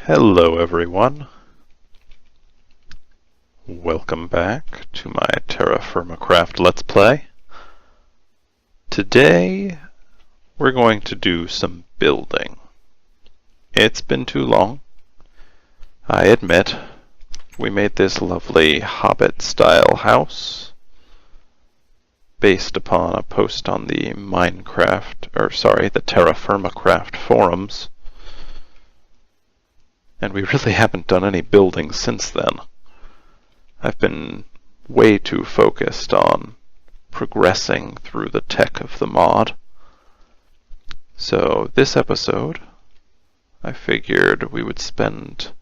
Hello everyone. Welcome back to my TerraFirmaCraft Let's Play. Today we're going to do some building. It's been too long, I admit. We made this lovely Hobbit-style house based upon a post on the the TerraFirmaCraft forums. And we really haven't done any building since then. I've been way too focused on progressing through the tech of the mod. So this episode, I figured we would spend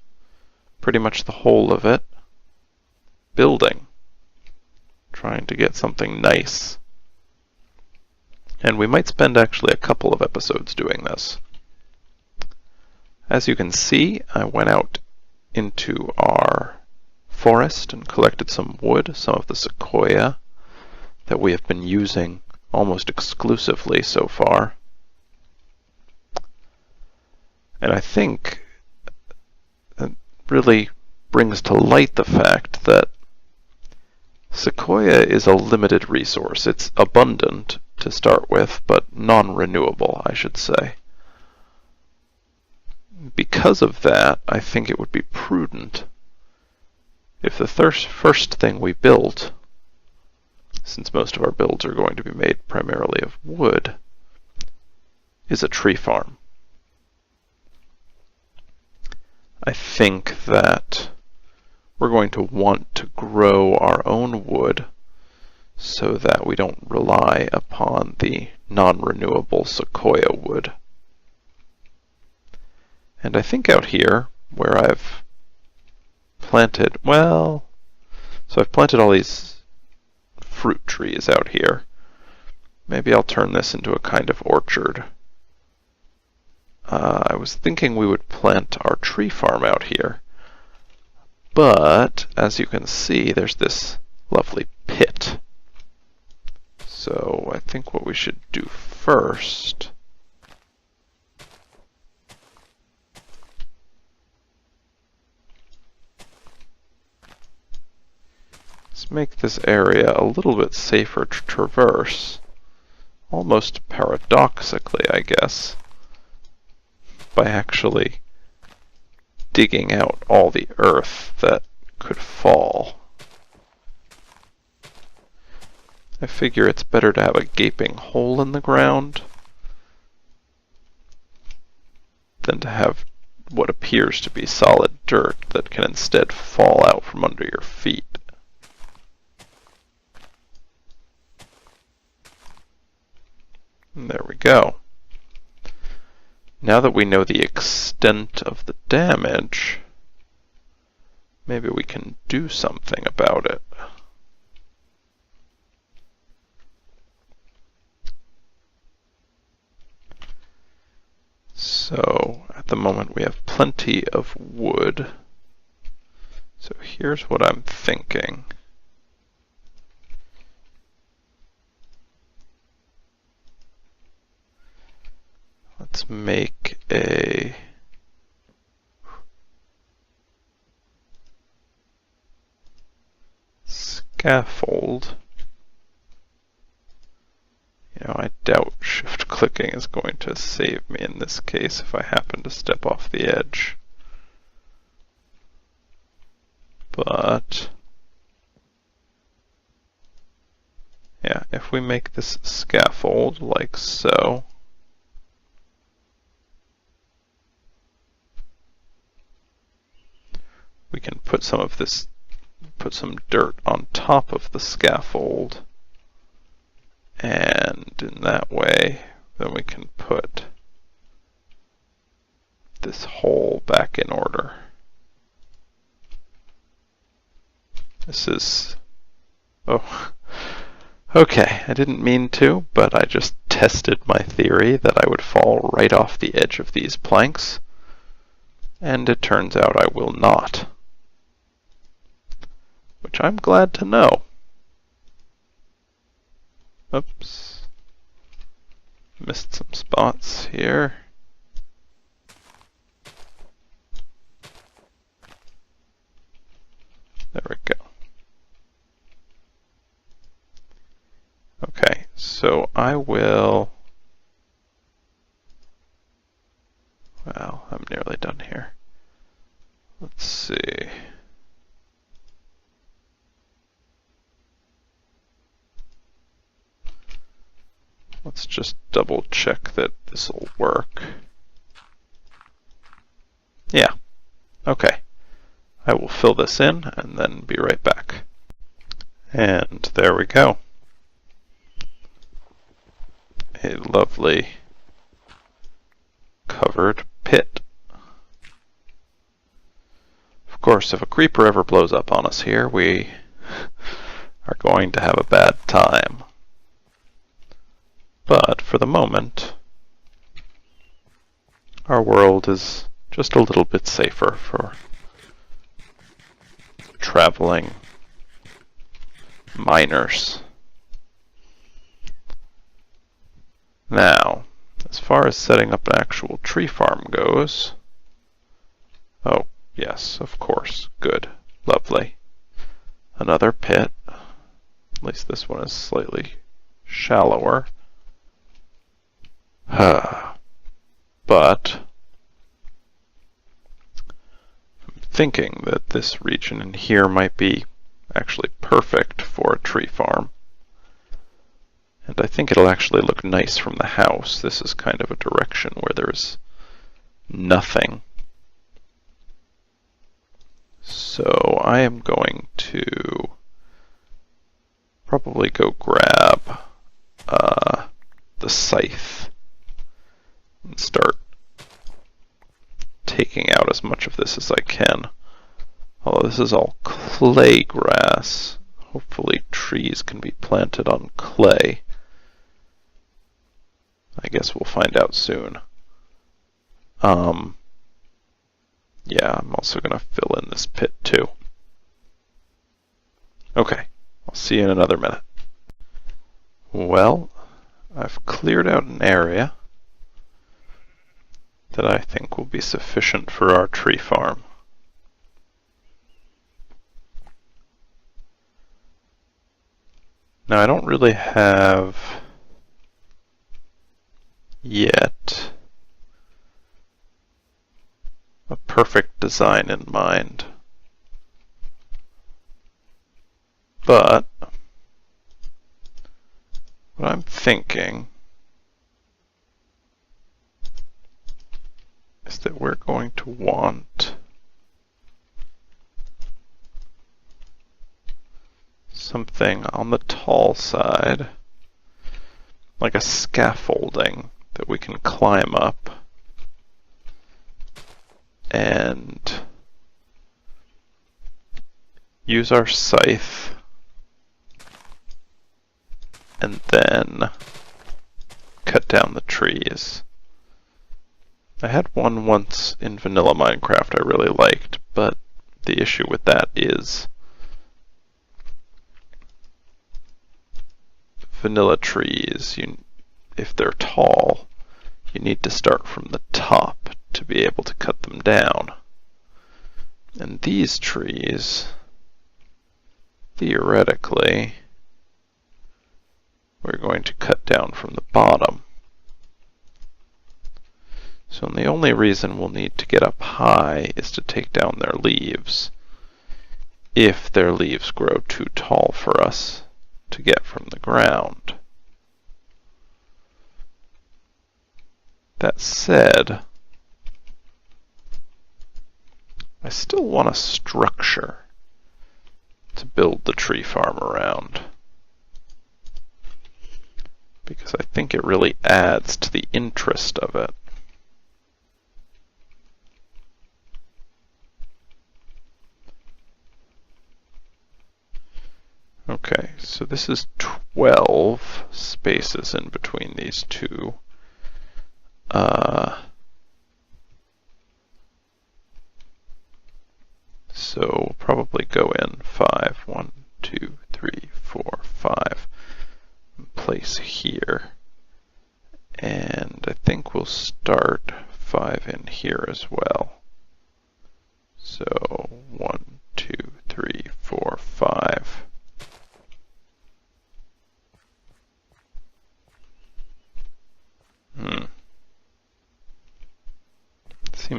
pretty much the whole of it building, trying to get something nice. And we might spend actually a couple of episodes doing this. As you can see, I went out into our forest and collected some wood, some of the sequoia that we have been using almost exclusively so far. And I think it really brings to light the fact that sequoia is a limited resource. It's abundant to start with, but non-renewable, I should say. Because of that, I think it would be prudent if the first thing we built, since most of our builds are going to be made primarily of wood, is a tree farm. I think that we're going to want to grow our own wood so that we don't rely upon the non-renewable sequoia wood. And I think out here, where I've planted, so I've planted all these fruit trees out here. Maybe I'll turn this into a kind of orchard. I was thinking we would plant our tree farm out here. But, as you can see, there's this lovely pit. So I think what we should do first is make this area a little bit safer to traverse, almost paradoxically, I guess, by actually digging out all the earth that could fall. I figure it's better to have a gaping hole in the ground than to have what appears to be solid dirt that can instead fall out from under your feet. And there we go. Now that we know the extent of the damage, maybe we can do something about it. So, at the moment we have plenty of wood. So here's what I'm thinking. Let's make a scaffold. I doubt shift clicking is going to save me in this case if I happen to step off the edge. But yeah, if we make this scaffold like so, we can put some dirt on top of the scaffold, and in that way then we can put this hole back in order. This is, okay, I didn't mean to, but I just tested my theory that I would fall right off the edge of these planks, and it turns out I will not. Which I'm glad to know. Oops. Missed some spots here. so I will... Well, I'm nearly done here. Let's see. Let's just double check that this will work. Yeah, okay. I will fill this in and then be right back. And there we go. A lovely covered pit. Of course, if a creeper ever blows up on us here, we are going to have a bad time. But for the moment, our world is just a little bit safer for traveling miners. Now, as far as setting up an actual tree farm goes, oh, yes, of course, good, lovely. Another pit, at least this one is slightly shallower. But I'm thinking that this region in here might be actually perfect for a tree farm. And I think it'll actually look nice from the house. This is kind of a direction where there's nothing. So I am going to probably go grab the scythe and start taking out as much of this as I can. Although this is all clay grass, hopefully trees can be planted on clay. I guess we'll find out soon. Yeah, I'm also going to fill in this pit too. Okay, I'll see you in another minute. Well, I've cleared out an area that I think will be sufficient for our tree farm. Now, I don't really have yet a perfect design in mind, but what I'm thinking is that we're going to want something on the tall side, like a scaffolding that we can climb up and use our scythe and then cut down the trees. I had one once in vanilla Minecraft I really liked, but the issue with that is vanilla trees, if they're tall, you need to start from the top to be able to cut them down. And these trees, theoretically, we're going to cut down from the bottom. So the only reason we'll need to get up high is to take down their leaves, if their leaves grow too tall for us to get from the ground. That said, I still want a structure to build the tree farm around, because I think it really adds to the interest of it. Okay, so this is 12 spaces in between these two. So we'll probably go in 5, 1, 2, 3, 4, 5, and place here. And I think we'll start 5 in here as well. So 1, 2, 3, 4, 5.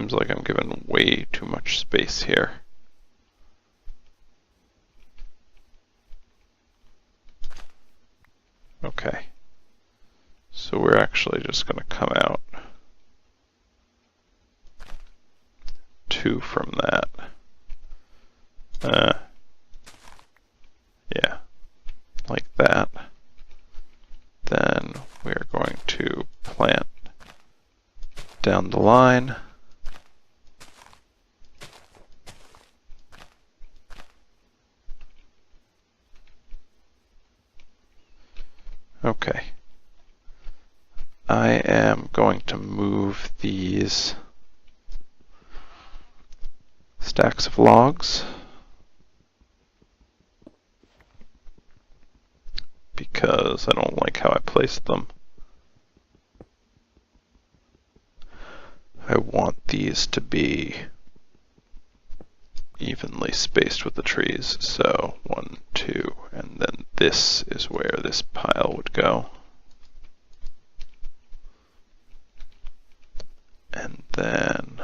seems like I'm given way too much space here. Okay. So we're actually just going to come out 2 from that. Yeah, like that. Then we're going to plant down the line. Okay. I am going to move these stacks of logs because I don't like how I placed them. I want these to be evenly spaced with the trees. So 1, 2, and then this is where this pile would go. And then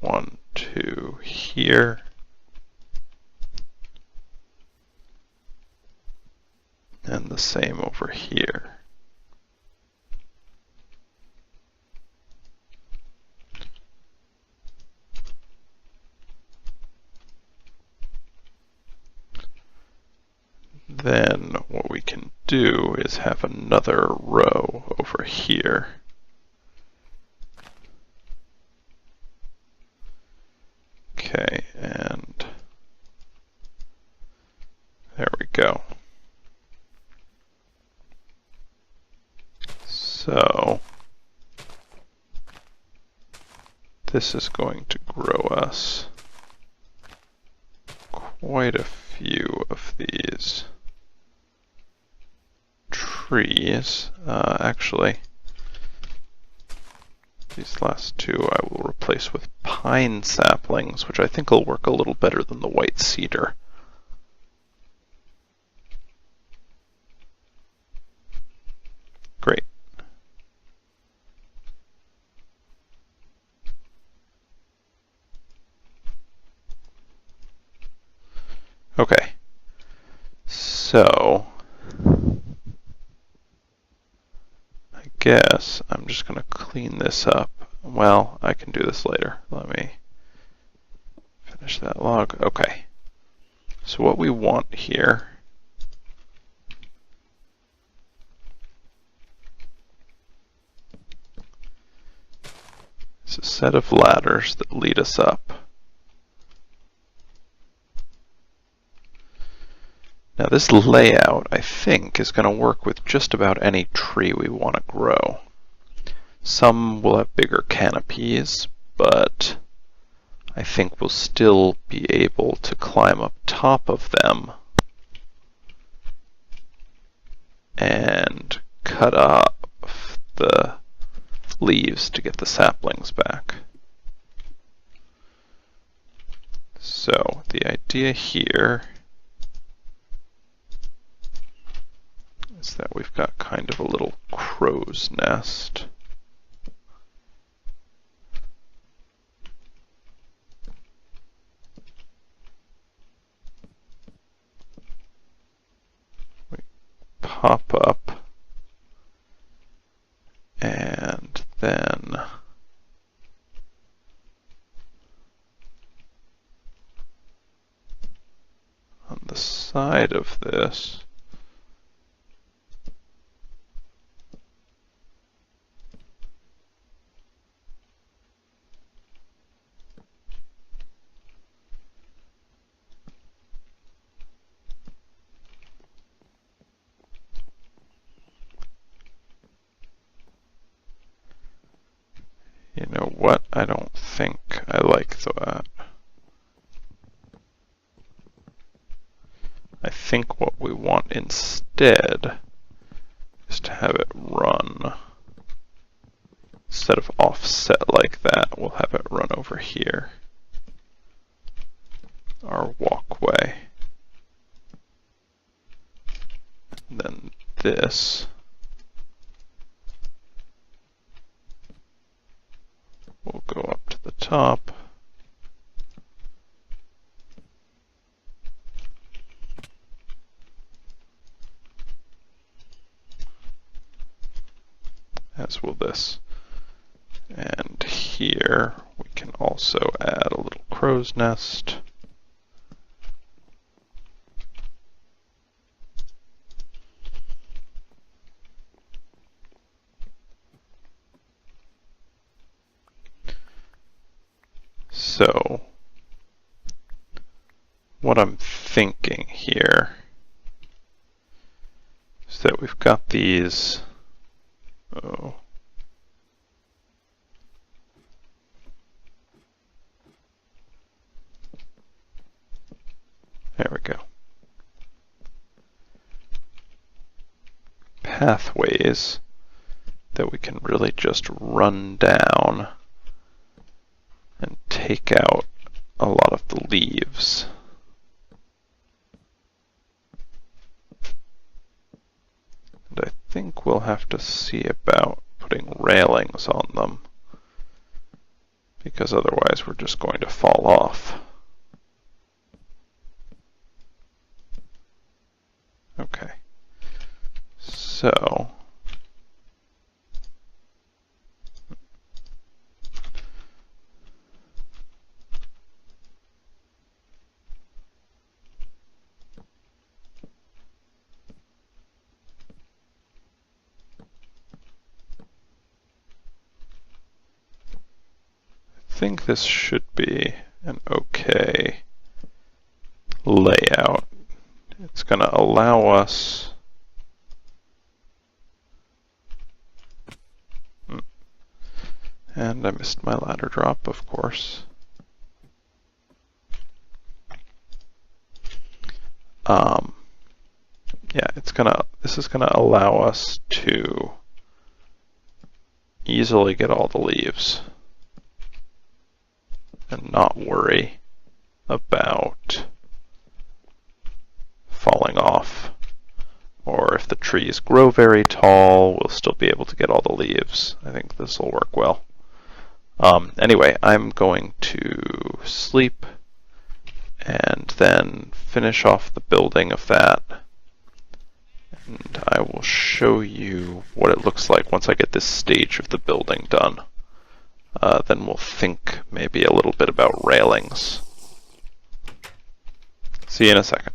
1, 2 here. And the same over here. Then what we can do is have another row over here. Okay, and there we go. So this is going to grow us quite a few of these trees. Actually, these last 2 I will replace with pine saplings, which I think will work a little better than the white cedar. Great. Okay, so I guess I'm just going to clean this up. Well, I can do this later. Let me finish that log. Okay, so what we want here is a set of ladders that lead us up. Now this layout, I think, is going to work with just about any tree we want to grow. Some will have bigger canopies, but I think we'll still be able to climb up top of them and cut off the leaves to get the saplings back. So the idea here is that we've got kind of a little crow's nest. We pop up, and then on the side of this, you know what? I don't think I like that. I think what we want instead is to have it run. Instead of offset like that, we'll have it run over here. Our walkway. And then this will go up to the top. top. As will this. And here we can also add a little crow's nest. So, what I'm thinking here is that we've got these, oh, there we go, pathways that we can really just run down and take out a lot of the leaves. And I think we'll have to see about putting railings on them, because otherwise we're just going to fall off. Okay, so I think this should be an okay layout. It's going to allow us and I missed my ladder drop, of course. Yeah, this is gonna allow us to easily get all the leaves and not worry about falling off. Or if the trees grow very tall, we'll still be able to get all the leaves. I think this will work well. Anyway, I'm going to sleep and then finish off the building of that. And I will show you what it looks like once I get this stage of the building done. Then we'll think maybe a little bit about railings. See you in a second.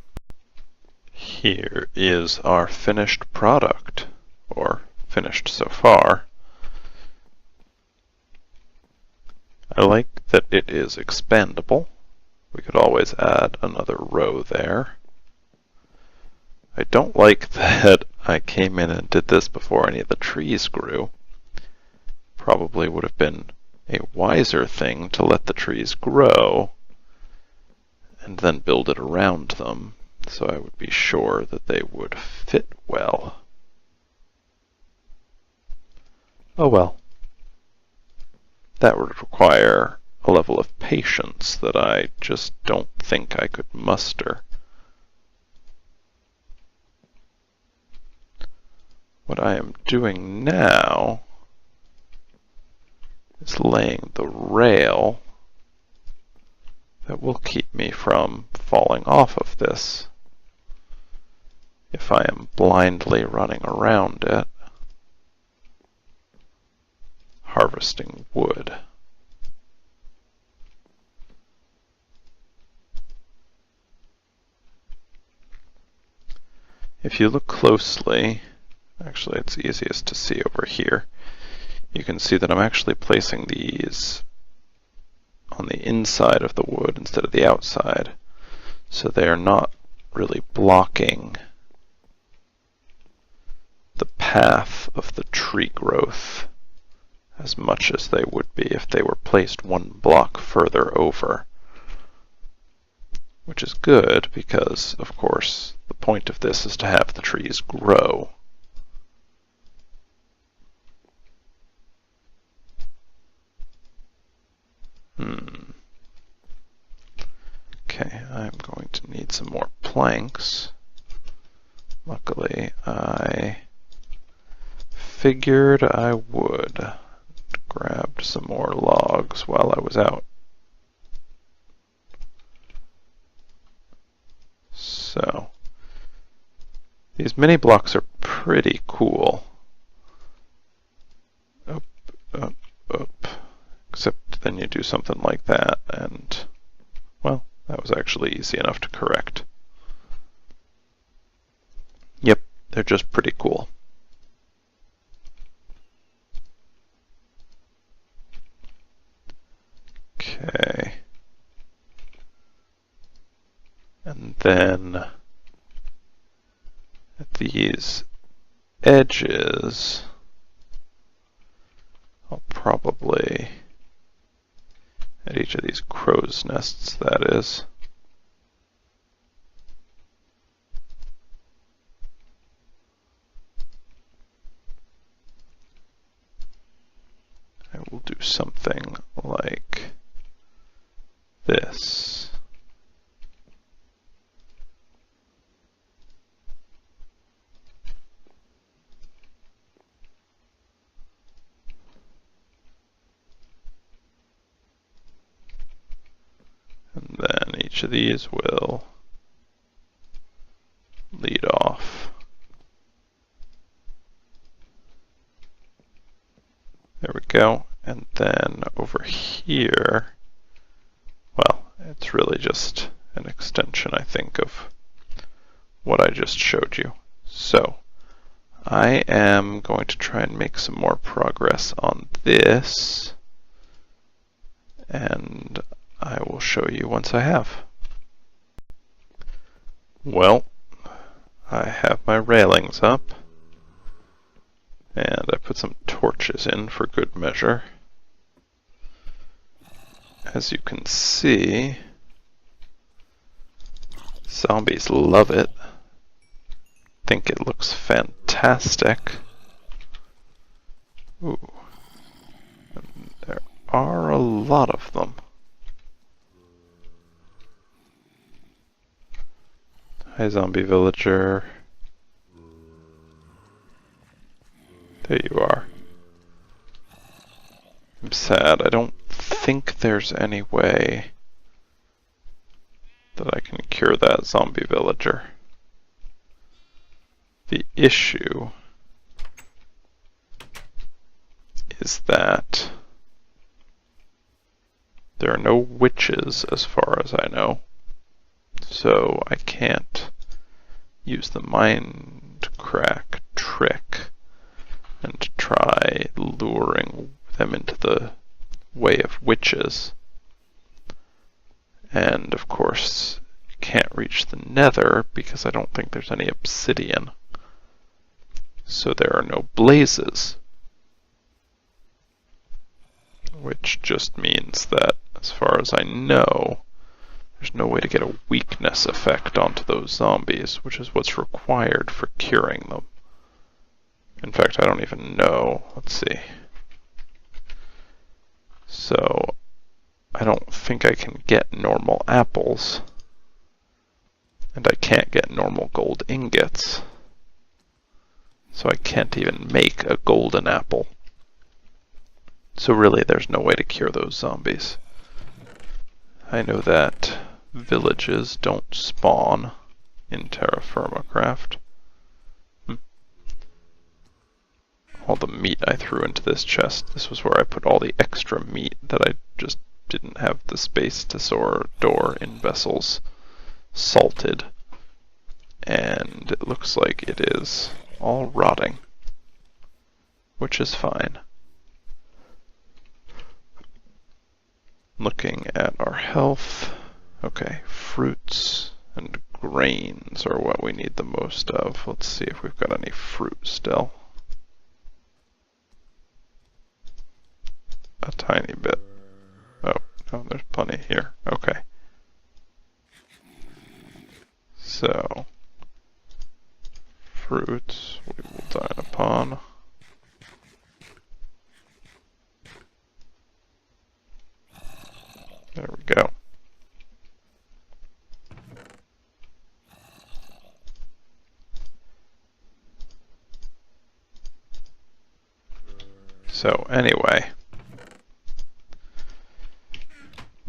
Here is our finished product, or finished so far. I like that it is expandable. We could always add another row there. I don't like that I came in and did this before any of the trees grew. Probably would have been a wiser thing to let the trees grow and then build it around them, so I would be sure that they would fit well. Oh well. That would require a level of patience that I just don't think I could muster. What I am doing now is laying the rail that will keep me from falling off of this if I am blindly running around it, harvesting wood. If you look closely, actually it's easiest to see over here, you can see that I'm actually placing these on the inside of the wood instead of the outside, so they are not really blocking the path of the tree growth as much as they would be if they were placed one block further over. Which is good because, of course, the point of this is to have the trees grow. Okay, I'm going to need some more planks. Luckily, I figured I would Grabbed some more logs while I was out. So, these mini blocks are pretty cool. Up, up, up. Except then you do something like that, and, well, that was actually easy enough to correct. Yep, they're just pretty cool. Okay. And then at these edges, I'll probably, at each of these crow's nests, that is, I will do something like this. And then each of these will lead off. There we go. And then over here, well, it's really just an extension, I think, of what I just showed you. So, I am going to try and make some more progress on this, and I will show you once I have. Well, I have my railings up, and I put some torches in for good measure. As you can see, zombies love it. Think it looks fantastic. Ooh. And there are a lot of them. Hi, zombie villager. There you are. I'm sad. I don't think there's any way that I can cure that zombie villager. The issue is that there are no witches as far as I know, so I can't use the mind crack trick and try luring them into the way of witches. And of course, you can't reach the nether because I don't think there's any obsidian. So there are no blazes. Which just means that, as far as I know, there's no way to get a weakness effect onto those zombies, which is what's required for curing them. In fact, I don't even know. Let's see. So, I don't think I can get normal apples. And I can't get normal gold ingots. So I can't even make a golden apple. So really, there's no way to cure those zombies. I know that villages don't spawn in TerraFirmaCraft. All the meat I threw into this chest, this was where I put all the extra meat that I just didn't have the space to store in vessels, salted. And it looks like it is all rotting, which is fine. Looking at our health, okay, fruits and grains are what we need the most of. Let's see if we've got any fruit still. A tiny bit. Oh, no, there's plenty here. Okay. So, fruits we will dine upon. There we go. So anyway,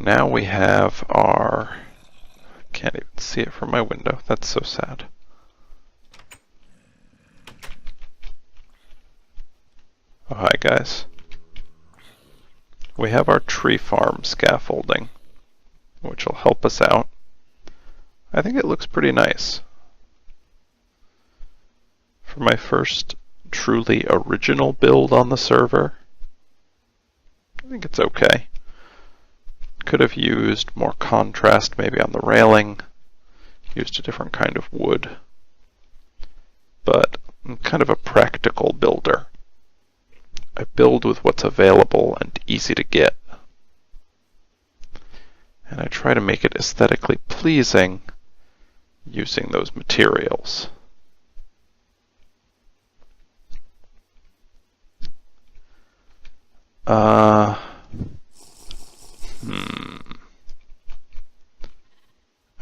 now we have our... Can't even see it from my window. That's so sad. Oh, hi guys. We have our tree farm scaffolding, which will help us out. I think it looks pretty nice. For my first truly original build on the server, I think it's okay. Could have used more contrast maybe on the railing, used a different kind of wood, but I'm kind of a practical builder. I build with what's available and easy to get, and I try to make it aesthetically pleasing using those materials.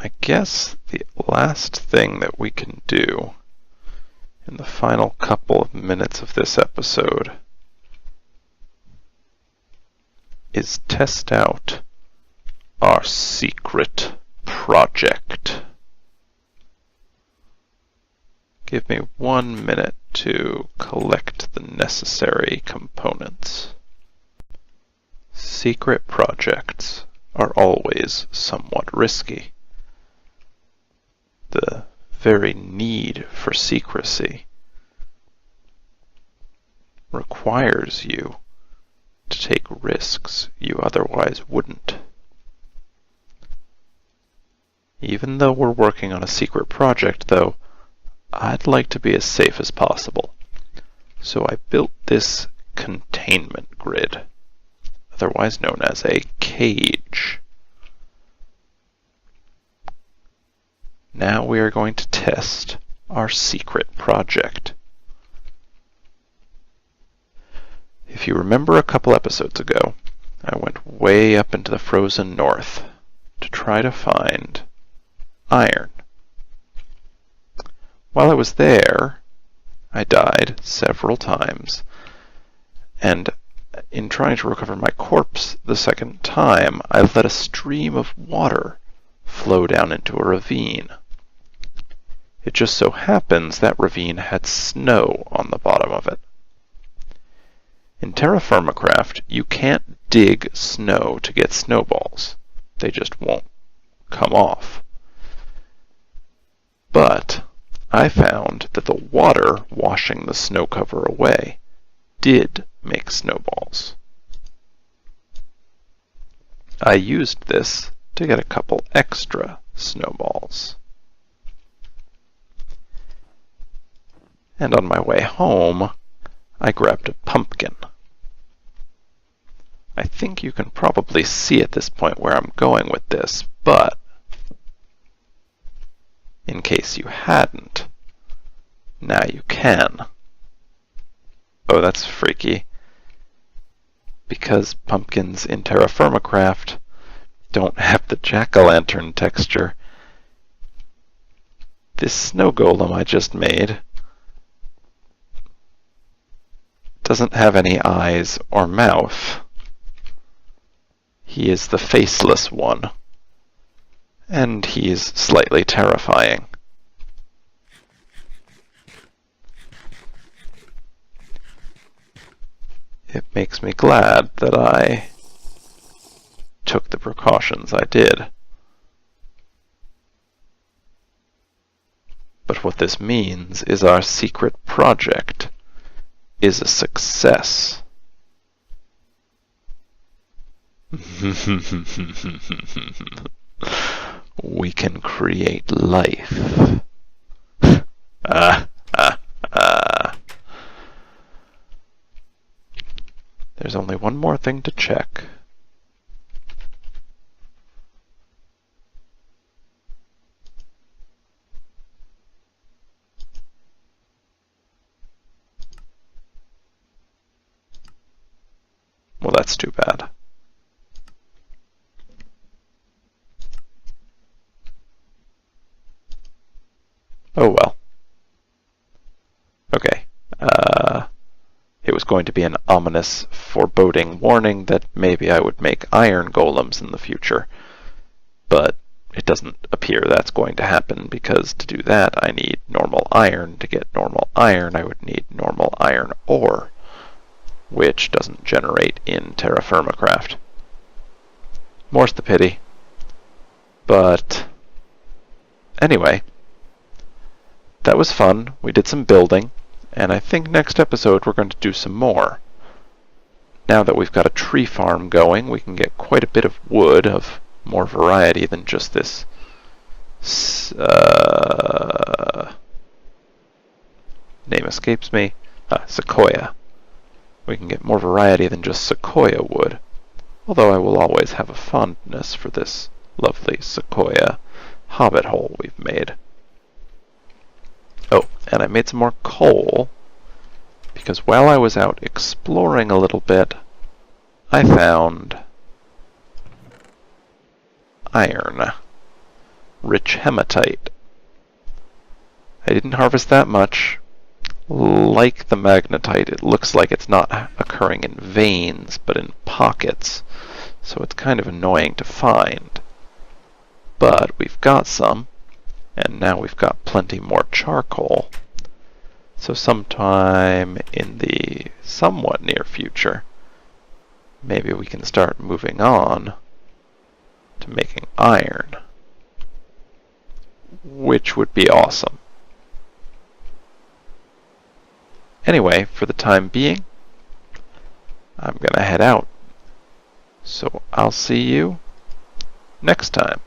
I guess the last thing that we can do in the final couple of minutes of this episode is test out our secret project. Give me 1 minute to collect the necessary components. Secret projects are always somewhat risky. The very need for secrecy requires you to take risks you otherwise wouldn't. Even though we're working on a secret project, though, I'd like to be as safe as possible. So I built this containment grid, otherwise known as a cage. Now we are going to test our secret project. If you remember a couple episodes ago, I went way up into the frozen north to try to find iron. While I was there, I died several times, and in trying to recover my corpse the second time, I let a stream of water flow down into a ravine. It just so happens that ravine had snow on the bottom of it. In TerraFirmaCraft, you can't dig snow to get snowballs. They just won't come off. But I found that the water washing the snow cover away did make snowballs. I used this to get a couple extra snowballs. And on my way home, I grabbed a pumpkin. I think you can probably see at this point where I'm going with this, but in case you hadn't, now you can. Oh, that's freaky. Because pumpkins in TerraFirmaCraft don't have the jack-o'-lantern texture. This snow golem I just made doesn't have any eyes or mouth. He is the faceless one, and he's slightly terrifying. It makes me glad that I took the precautions I did. But what this means is our secret project is a success. We can create life. There's only one more thing to check. Well, that's too bad. Oh well. Okay. It was going to be an ominous, foreboding warning that maybe I would make iron golems in the future. But it doesn't appear that's going to happen, because to do that I need normal iron. To get normal iron, I would need normal iron ore, which doesn't generate in TerraFirmaCraft. More's the pity. But anyway, that was fun. We did some building, and I think next episode we're going to do some more. Now that we've got a tree farm going, we can get quite a bit of wood, of more variety than just this name escapes me. Sequoia. We can get more variety than just sequoia wood, although I will always have a fondness for this lovely sequoia hobbit hole we've made. Oh, and I made some more coal, because while I was out exploring a little bit, I found iron. Rich hematite. I didn't harvest that much. Like the magnetite, it looks like it's not occurring in veins, but in pockets, so it's kind of annoying to find. But we've got some, and now we've got plenty more charcoal. So sometime in the somewhat near future, maybe we can start moving on to making iron, which would be awesome. Anyway, for the time being, I'm gonna head out. So I'll see you next time.